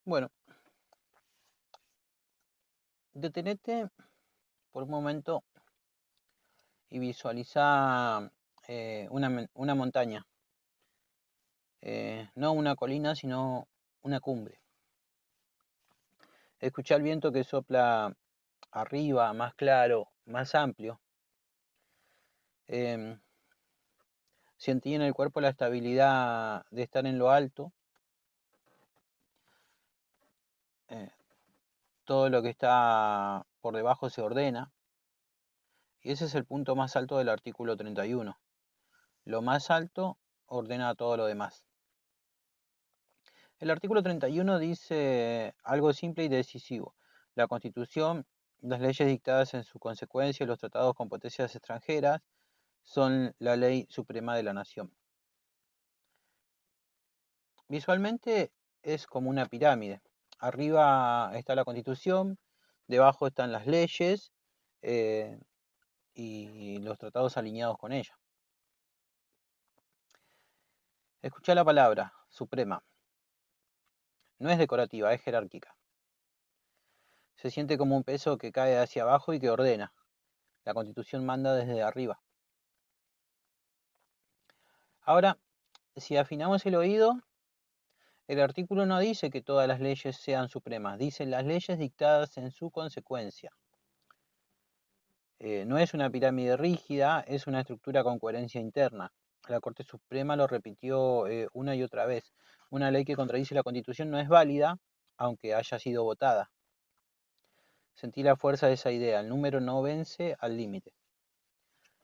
Bueno, detenete por un momento y visualiza una montaña. No una colina, sino una cumbre. Escucha el viento que sopla arriba, más claro, más amplio. Em, Sentí en el cuerpo la estabilidad de estar en lo alto. eh, Todo lo que está por debajo se ordena. Y ese es el punto más alto del artículo 31. Lo más alto ordena todo lo demás. El artículo 31 dice algo simple y decisivo. La Constitución, las leyes dictadas en su consecuencia y los tratados con potencias extranjeras son la ley suprema de la nación. Visualmente es como una pirámide. Arriba está la Constitución, debajo están las leyes eh, y los tratados alineados con ella. Escucha la palabra, suprema. No es decorativa, es jerárquica. Se siente como un peso que cae hacia abajo y que ordena. La Constitución manda desde arriba. Ahora, si afinamos el oído, el artículo no dice que todas las leyes sean supremas, dice las leyes dictadas en su consecuencia. No es una pirámide rígida, es una estructura con coherencia interna. La Corte Suprema lo repitió una y otra vez. Una ley que contradice la Constitución no es válida, aunque haya sido votada. Sentí la fuerza de esa idea. El número no vence al límite.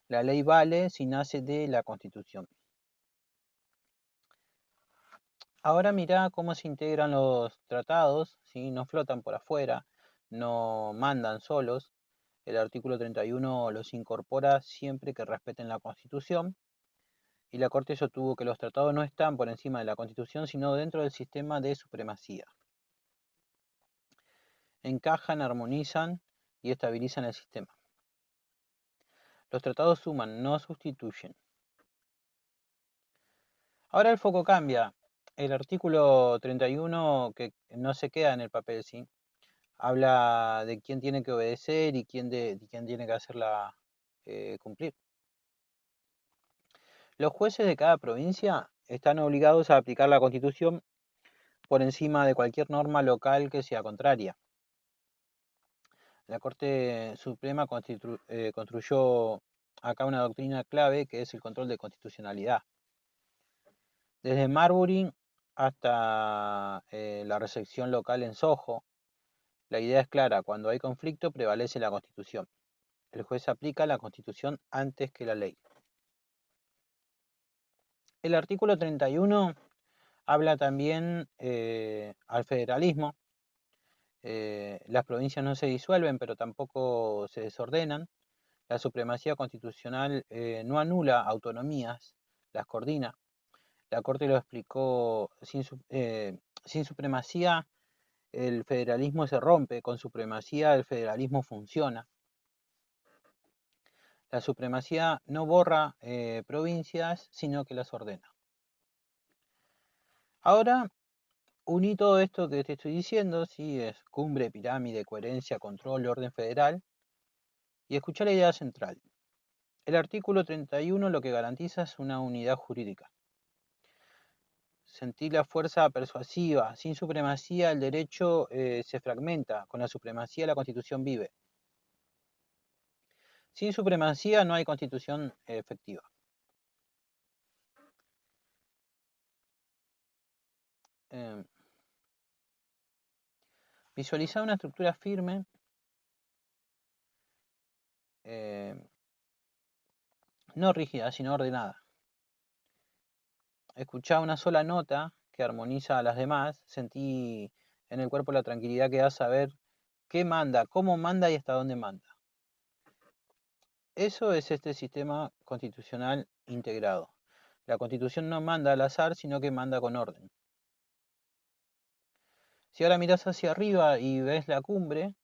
La ley vale si nace de la Constitución. Ahora mirá cómo se integran los tratados, ¿sí? No flotan por afuera, no mandan solos. El artículo 31 los incorpora siempre que respeten la Constitución. Y la Corte sostuvo que los tratados no están por encima de la Constitución, sino dentro del sistema de supremacía. Encajan, armonizan y estabilizan el sistema. Los tratados suman, no sustituyen. Ahora el foco cambia. El artículo 31, que no se queda en el papel, ¿sí? Habla de quién tiene que obedecer y quién tiene que hacerla cumplir. Los jueces de cada provincia están obligados a aplicar la Constitución por encima de cualquier norma local que sea contraria. La Corte Suprema construyó acá una doctrina clave que es el control de constitucionalidad. Desde Marbury hasta la recepción local en Soho, la idea es clara: cuando hay conflicto prevalece la Constitución. El juez aplica la Constitución antes que la ley. El artículo 31 habla también al federalismo. Las provincias no se disuelven, pero tampoco se desordenan. La supremacía constitucional no anula autonomías, las coordina. La Corte lo explicó: sin supremacía el federalismo se rompe, con supremacía el federalismo funciona. La supremacía no borra provincias, sino que las ordena. Ahora, uní todo esto que te estoy diciendo, ¿sí? Es cumbre, pirámide, coherencia, control, orden federal, y escuchá la idea central. El artículo 31 lo que garantiza es una unidad jurídica. Sentí la fuerza persuasiva. Sin supremacía el derecho se fragmenta, con la supremacía la Constitución vive. Sin supremacía no hay Constitución efectiva. Eh, Visualizar una estructura firme, no rígida, sino ordenada. Escuchá una sola nota que armoniza a las demás. Sentí en el cuerpo la tranquilidad que da saber qué manda, cómo manda y hasta dónde manda. Eso es este sistema constitucional integrado. La Constitución no manda al azar, sino que manda con orden. Si ahora mirás hacia arriba y ves la cumbre,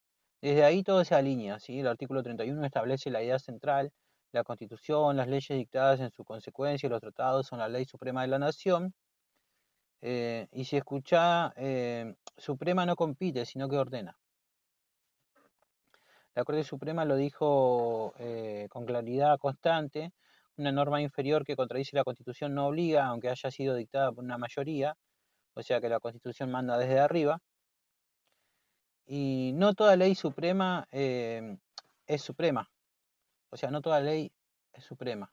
desde ahí todo se alinea, ¿sí? El artículo 31 establece la idea central: la Constitución, las leyes dictadas en su consecuencia y los tratados son la ley suprema de la nación. Y si escucha, Suprema no compite, sino que ordena. La Corte Suprema lo dijo con claridad constante: una norma inferior que contradice la Constitución no obliga, aunque haya sido dictada por una mayoría, o sea que la Constitución manda desde arriba, y no toda ley suprema es suprema, o sea, no toda ley es suprema,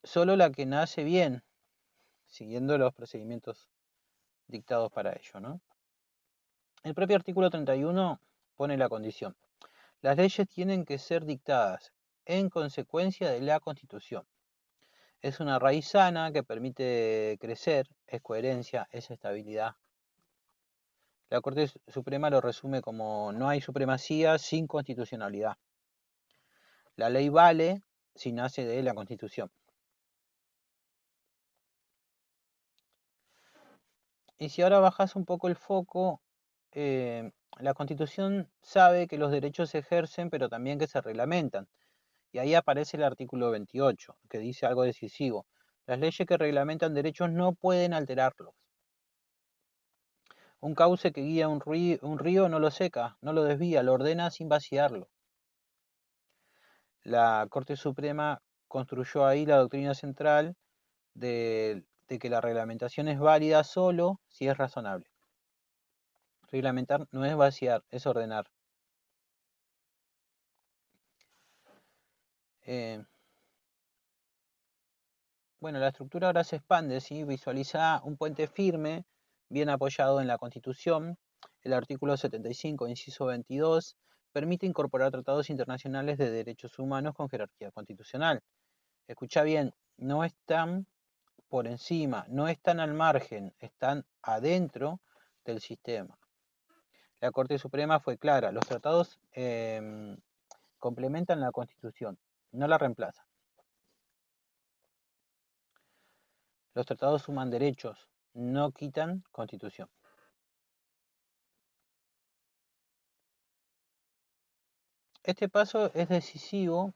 solo la que nace bien, siguiendo los procedimientos dictados para ello, ¿no? El propio artículo 31 pone la condición: las leyes tienen que ser dictadas en consecuencia de la Constitución. Es una raíz sana que permite crecer, es coherencia, es estabilidad. La Corte Suprema lo resume como: no hay supremacía sin constitucionalidad. La ley vale si nace de la Constitución. Y si ahora bajas un poco el foco, la Constitución sabe que los derechos se ejercen, pero también que se reglamentan. Y ahí aparece el artículo 28, que dice algo decisivo: las leyes que reglamentan derechos no pueden alterarlos. Un cauce que guía un río no lo seca, no lo desvía, lo ordena sin vaciarlo. La Corte Suprema construyó ahí la doctrina central de que la reglamentación es válida solo si es razonable. Reglamentar no es vaciar, es ordenar. Bueno, la estructura ahora se expande, ¿sí? Visualiza un puente firme, bien apoyado en la Constitución. El artículo 75, inciso 22, permite incorporar tratados internacionales de derechos humanos con jerarquía constitucional. Escucha bien, no están por encima, no están al margen, están adentro del sistema. La Corte Suprema fue clara: los tratados complementan la Constitución, no la reemplazan. Los tratados suman derechos, no quitan Constitución. Este paso es decisivo.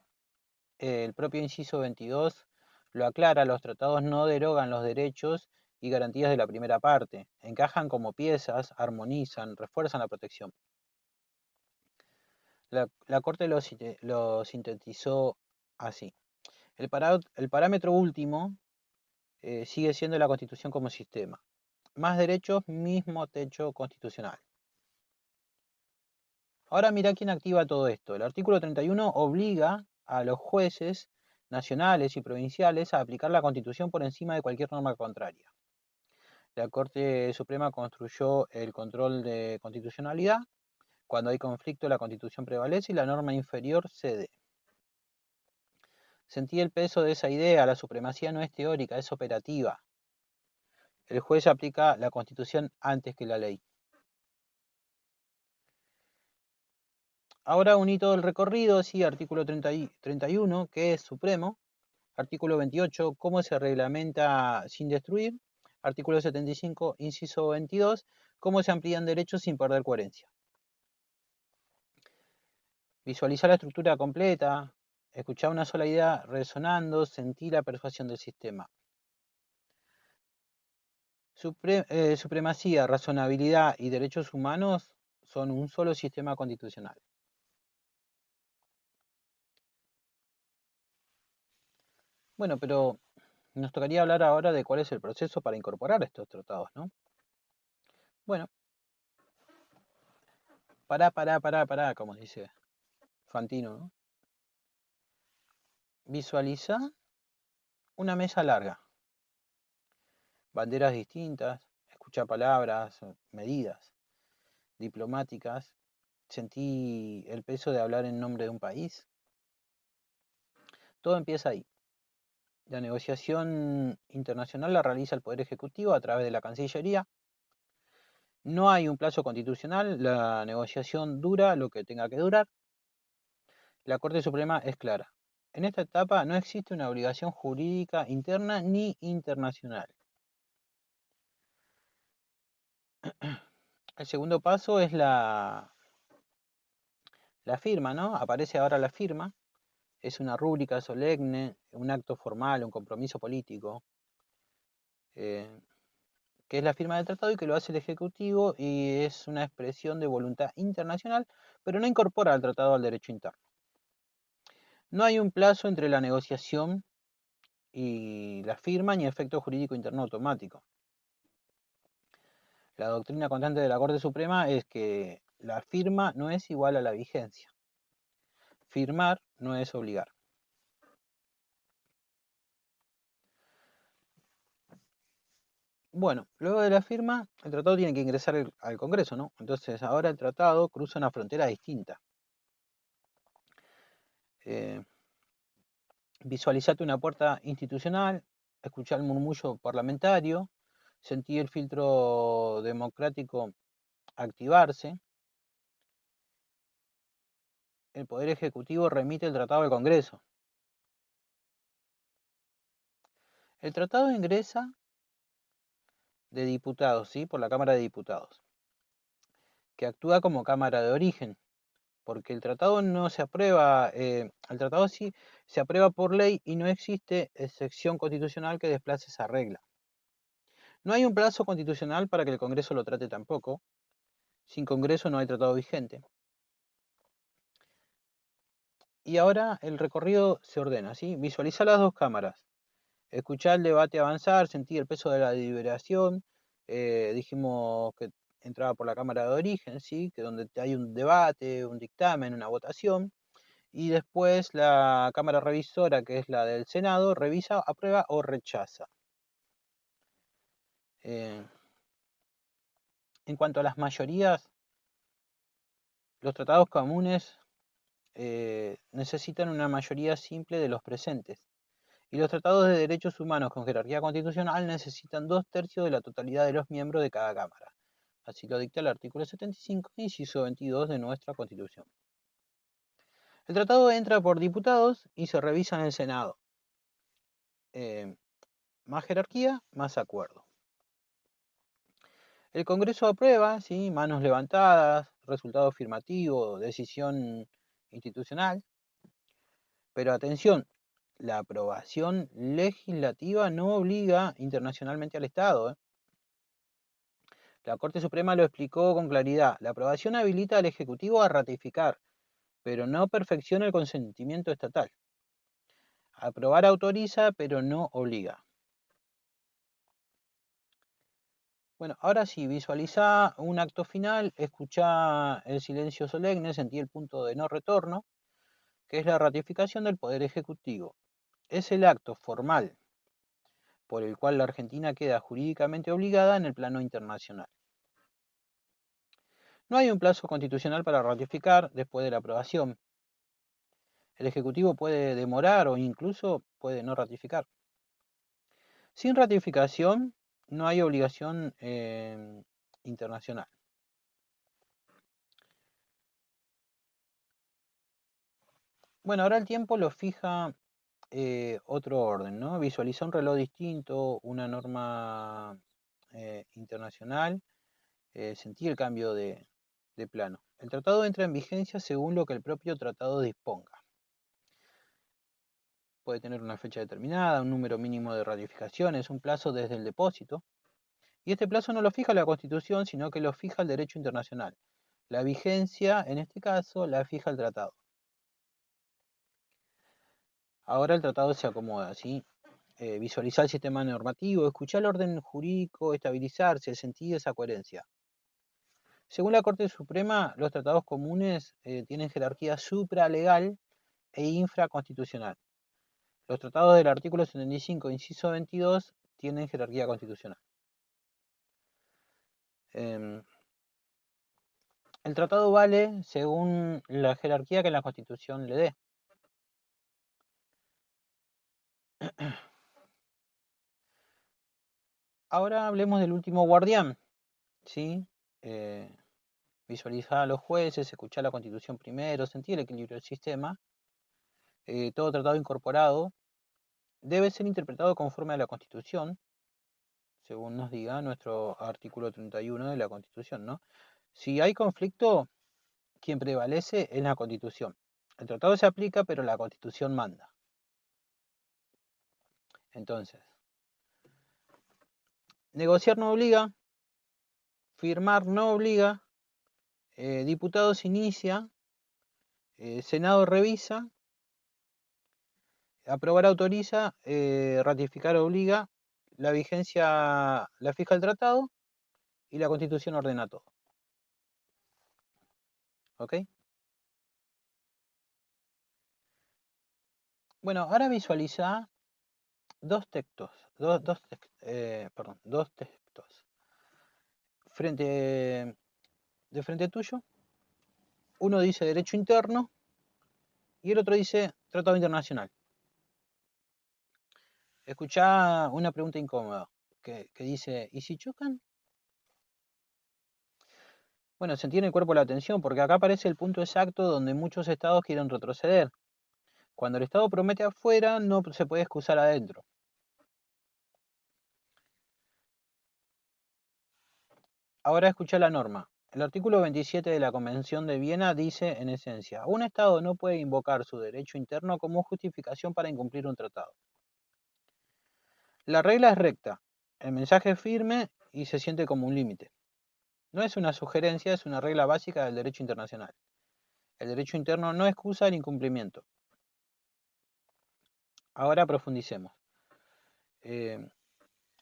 El propio inciso 22 lo aclara: los tratados no derogan los derechos y garantías de la primera parte, encajan como piezas, armonizan, refuerzan la protección. La Corte lo sintetizó así: el parámetro último sigue siendo la Constitución como sistema. Más derechos, mismo techo constitucional. Ahora mira quién activa todo esto. El artículo 31 obliga a los jueces nacionales y provinciales a aplicar la Constitución por encima de cualquier norma contraria. La Corte Suprema construyó el control de constitucionalidad. Cuando hay conflicto, la Constitución prevalece y la norma inferior cede. Sentí el peso de esa idea: la supremacía no es teórica, es operativa. El juez aplica la Constitución antes que la ley. Ahora uní todo el recorrido, sí: artículo 31, que es supremo; artículo 28, cómo se reglamenta sin destruir; artículo 75, inciso 22, cómo se amplían derechos sin perder coherencia. Visualizar la estructura completa, escuchar una sola idea resonando, sentí la persuasión del sistema. Supremacía, razonabilidad y derechos humanos son un solo sistema constitucional. Bueno, pero nos tocaría hablar ahora de cuál es el proceso para incorporar estos tratados, ¿no? Bueno, pará, como dice Fantino, ¿no? Visualiza una mesa larga, banderas distintas, escucha palabras, medidas diplomáticas. Sentí el peso de hablar en nombre de un país. Todo empieza ahí. La negociación internacional la realiza el Poder Ejecutivo a través de la Cancillería. No hay un plazo constitucional, la negociación dura lo que tenga que durar. La Corte Suprema es clara: en esta etapa no existe una obligación jurídica interna ni internacional. El segundo paso es la firma, ¿no? Aparece ahora la firma. Es una rúbrica solemne, un acto formal, un compromiso político. que es la firma del tratado y que lo hace el Ejecutivo y es una expresión de voluntad internacional, pero no incorpora al tratado al derecho interno. No hay un plazo entre la negociación y la firma ni efecto jurídico interno automático. La doctrina constante de la Corte Suprema es que la firma no es igual a la vigencia. Firmar no es obligar. Bueno, luego de la firma, el tratado tiene que ingresar al Congreso, ¿no? Entonces ahora el tratado cruza una frontera distinta. Visualizate una puerta institucional, escuchar el murmullo parlamentario, sentir el filtro democrático activarse. El Poder Ejecutivo remite el tratado al Congreso. El tratado ingresa de diputados, ¿sí? Por la Cámara de Diputados, que actúa como Cámara de origen, porque el tratado no se aprueba, el tratado sí se aprueba por ley y no existe excepción constitucional que desplace esa regla. No hay un plazo constitucional para que el Congreso lo trate tampoco. Sin Congreso no hay tratado vigente. Y ahora el recorrido se ordena, ¿sí? Visualizar las dos cámaras, escuchar el debate avanzar, sentir el peso de la deliberación. Dijimos que entraba por la Cámara de Origen, ¿sí? Que donde hay un debate, un dictamen, una votación. Y después la Cámara Revisora, que es la del Senado, revisa, aprueba o rechaza. En cuanto a las mayorías, los tratados comunes necesitan una mayoría simple de los presentes. Y los tratados de derechos humanos con jerarquía constitucional necesitan 2/3 de la totalidad de los miembros de cada Cámara. Así lo dicta el artículo 75, inciso 22 de nuestra Constitución. El tratado entra por diputados y se revisa en el Senado. Más jerarquía, más acuerdo. El Congreso aprueba, ¿sí? Manos levantadas, resultado afirmativo, decisión institucional. Pero atención, la aprobación legislativa no obliga internacionalmente al Estado. La Corte Suprema lo explicó con claridad. La aprobación habilita al Ejecutivo a ratificar, pero no perfecciona el consentimiento estatal. Aprobar autoriza, pero no obliga. Bueno, ahora sí, visualiza un acto final, escucha el silencio solemne, sentí el punto de no retorno, que es la ratificación del Poder Ejecutivo. Es el acto formal por el cual la Argentina queda jurídicamente obligada en el plano internacional. No hay un plazo constitucional para ratificar después de la aprobación. El Ejecutivo puede demorar o incluso puede no ratificar. Sin ratificación no hay obligación internacional. Bueno, ahora el tiempo lo fija otro orden, ¿no? Visualiza un reloj distinto, una norma internacional, sentir el cambio de plano. El tratado entra en vigencia según lo que el propio tratado disponga. Puede tener una fecha determinada, un número mínimo de ratificaciones, un plazo desde el depósito. Y este plazo no lo fija la Constitución, sino que lo fija el derecho internacional. La vigencia, en este caso, la fija el tratado. Ahora el tratado se acomoda, ¿sí? Visualizar el sistema normativo, escuchar el orden jurídico, estabilizarse, sentir esa coherencia. Según la Corte Suprema, los tratados comunes tienen jerarquía supralegal e infraconstitucional. Los tratados del artículo 75, inciso 22, tienen jerarquía constitucional. El tratado vale según la jerarquía que la Constitución le dé. Ahora hablemos del último guardián, ¿sí? Visualizar a los jueces, escuchar la Constitución primero, sentir el equilibrio del sistema. Todo tratado incorporado debe ser interpretado conforme a la Constitución, según nos diga nuestro artículo 31 de la Constitución, ¿no? Si hay conflicto, quien prevalece es la Constitución. El tratado se aplica, pero la Constitución manda. Entonces, negociar no obliga, firmar no obliga, diputados inicia, Senado revisa, aprobar autoriza, ratificar obliga, la vigencia la fija el tratado y la Constitución ordena todo. ¿Ok? Bueno, ahora visualiza dos textos, dos textos de frente tuyo. Uno dice derecho interno y el otro dice tratado internacional. Escuchá una pregunta incómoda que dice, ¿y si chocan? Bueno, se tiene el cuerpo la atención porque acá aparece el punto exacto donde muchos estados quieren retroceder. Cuando el estado promete afuera, no se puede excusar adentro. Ahora escuchá la norma. El artículo 27 de la Convención de Viena dice, en esencia, un estado no puede invocar su derecho interno como justificación para incumplir un tratado. La regla es recta, el mensaje es firme y se siente como un límite. No es una sugerencia, es una regla básica del derecho internacional. El derecho interno no excusa el incumplimiento. Ahora profundicemos.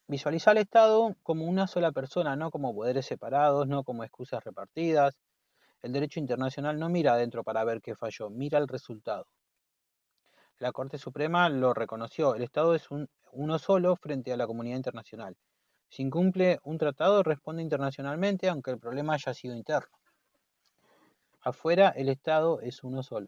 Visualiza al Estado como una sola persona, no como poderes separados, no como excusas repartidas. El derecho internacional no mira adentro para ver qué falló, mira el resultado. La Corte Suprema lo reconoció, el Estado es uno solo frente a la comunidad internacional. Si incumple un tratado, responde internacionalmente, aunque el problema haya sido interno. Afuera, el Estado es uno solo.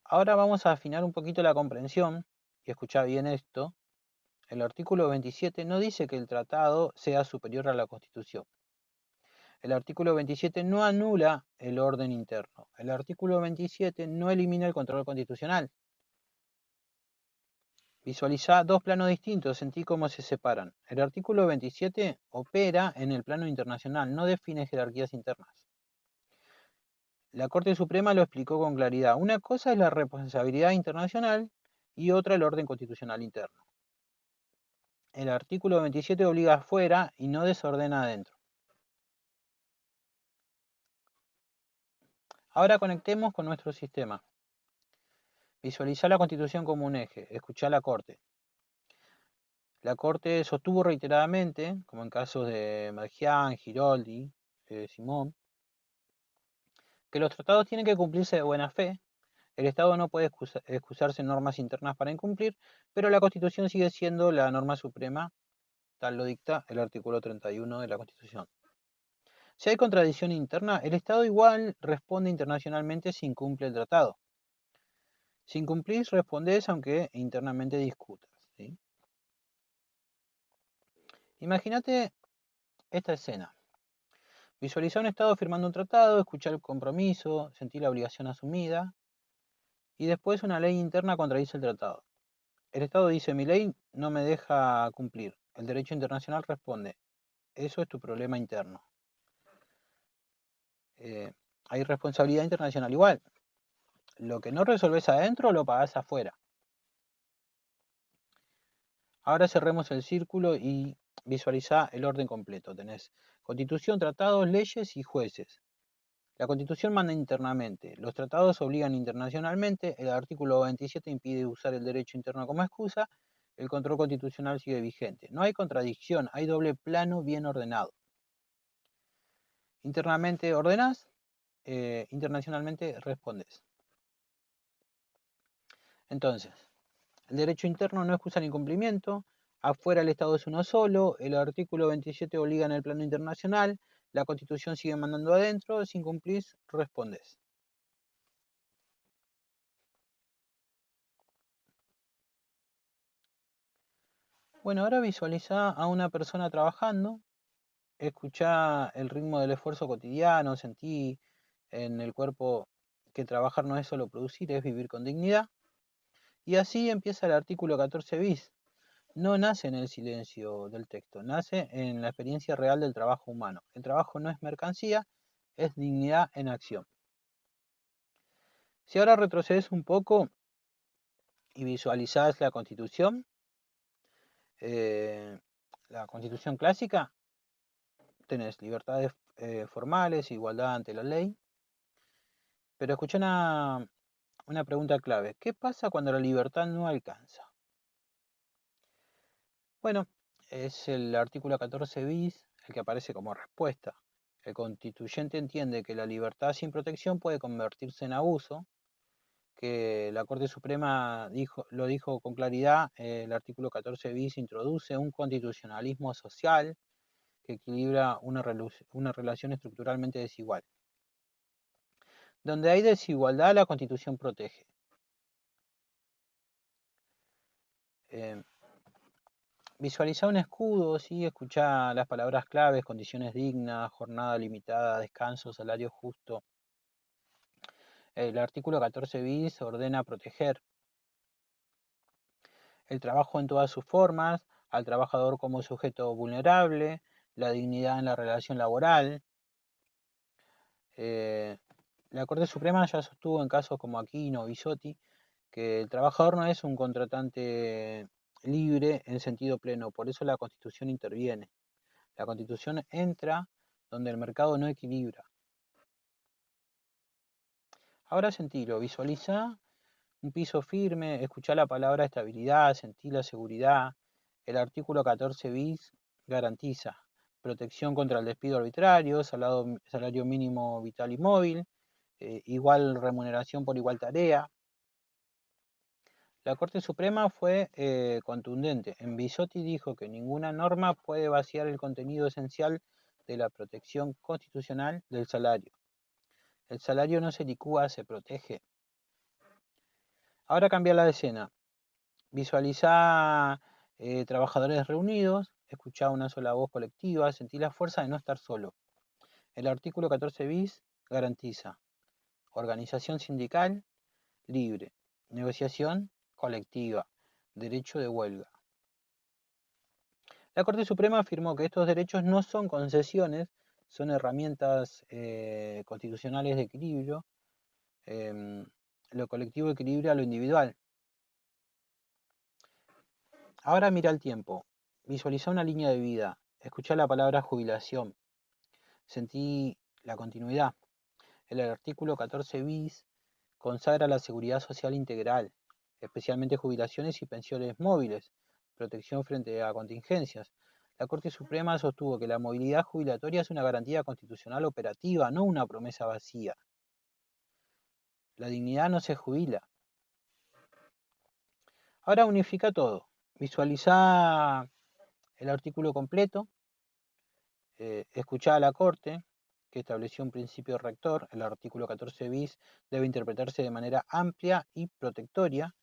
Ahora vamos a afinar un poquito la comprensión, y escuchá bien esto. El artículo 27 no dice que el tratado sea superior a la Constitución. El artículo 27 no anula el orden interno. El artículo 27 no elimina el control constitucional. Visualizá dos planos distintos, sentí cómo se separan. El artículo 27 opera en el plano internacional, no define jerarquías internas. La Corte Suprema lo explicó con claridad. Una cosa es la responsabilidad internacional y otra el orden constitucional interno. El artículo 27 obliga afuera y no desordena adentro. Ahora conectemos con nuestro sistema. Visualizá la Constitución como un eje, escuchá la Corte. La Corte sostuvo reiteradamente, como en casos de Margián, Giroldi, Simón, que los tratados tienen que cumplirse de buena fe. El Estado no puede excusarse en normas internas para incumplir, pero la Constitución sigue siendo la norma suprema, tal lo dicta el artículo 31 de la Constitución. Si hay contradicción interna, el Estado igual responde internacionalmente si incumple el tratado. Si incumplís, respondés aunque internamente discutas. ¿Sí? Imagínate esta escena. Visualizar un Estado firmando un tratado, escuchar el compromiso, sentir la obligación asumida, y después una ley interna contradice el tratado. El Estado dice, mi ley no me deja cumplir. El derecho internacional responde, eso es tu problema interno. Hay responsabilidad internacional igual. Lo que no resolvés adentro lo pagás afuera. Ahora cerremos el círculo y visualizá el orden completo. Tenés Constitución, tratados, leyes y jueces. La Constitución manda internamente, los tratados obligan internacionalmente, el artículo 27 impide usar el derecho interno como excusa, el control constitucional sigue vigente. No hay contradicción, hay doble plano bien ordenado. Internamente ordenás, internacionalmente respondes. Entonces, el derecho interno no excusa el incumplimiento, afuera el Estado es uno solo, el artículo 27 obliga en el plano internacional, la Constitución sigue mandando adentro, si incumplís, respondés. Bueno, ahora visualiza a una persona trabajando, escuchá el ritmo del esfuerzo cotidiano, sentí en el cuerpo que trabajar no es solo producir, es vivir con dignidad. Y así empieza el artículo 14 bis. No nace en el silencio del texto, nace en la experiencia real del trabajo humano. El trabajo no es mercancía, es dignidad en acción. Si ahora retrocedes un poco, y visualizás la Constitución clásica, tenés libertades formales, igualdad ante la ley, pero escuchá una pregunta clave. ¿Qué pasa cuando la libertad no alcanza? Bueno, es el artículo 14 bis el que aparece como respuesta. El constituyente entiende que la libertad sin protección puede convertirse en abuso, que la Corte Suprema lo dijo con claridad. El artículo 14 bis introduce un constitucionalismo social que equilibra una relación estructuralmente desigual. Donde hay desigualdad, la Constitución protege. Visualizar un escudo, ¿sí? Escuchar las palabras claves: condiciones dignas, jornada limitada, descanso, salario justo. El artículo 14 bis ordena proteger el trabajo en todas sus formas, al trabajador como sujeto vulnerable, la dignidad en la relación laboral. La Corte Suprema ya sostuvo en casos como Aquino, Bisotti, que el trabajador no es un contratante libre en sentido pleno, por eso la Constitución interviene. La Constitución entra donde el mercado no equilibra. Ahora sentilo, visualiza un piso firme, escuchá la palabra estabilidad, sentí la seguridad. El artículo 14 bis garantiza protección contra el despido arbitrario, salario mínimo vital y móvil, igual remuneración por igual tarea. La Corte Suprema fue contundente. En Bisotti dijo que ninguna norma puede vaciar el contenido esencial de la protección constitucional del salario. El salario no se licúa, se protege. Ahora cambia la escena. Visualiza trabajadores reunidos, escuchá una sola voz colectiva, sentí la fuerza de no estar solo. El artículo 14 bis garantiza organización sindical libre, negociación colectiva, derecho de huelga. La Corte Suprema afirmó que estos derechos no son concesiones, son herramientas constitucionales de equilibrio. Lo colectivo equilibra lo individual. Ahora mira el tiempo, visualiza una línea de vida, escuchá la palabra jubilación, sentí la continuidad. El artículo 14 bis consagra la seguridad social integral, especialmente jubilaciones y pensiones móviles, protección frente a contingencias. La Corte Suprema sostuvo que la movilidad jubilatoria es una garantía constitucional operativa, no una promesa vacía. La dignidad no se jubila. Ahora unifica todo. Visualiza el artículo completo, escuchá a la Corte, que estableció un principio rector. El artículo 14 bis debe interpretarse de manera amplia y protectoria.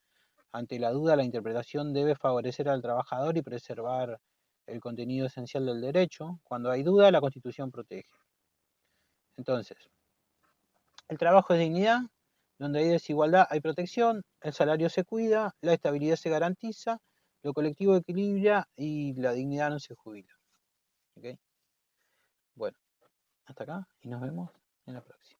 Ante la duda, la interpretación debe favorecer al trabajador y preservar el contenido esencial del derecho. Cuando hay duda, la Constitución protege. Entonces, el trabajo es dignidad, donde hay desigualdad hay protección, el salario se cuida, la estabilidad se garantiza, lo colectivo equilibra y la dignidad no se jubila. ¿Okay? Bueno, hasta acá y nos vemos en la próxima.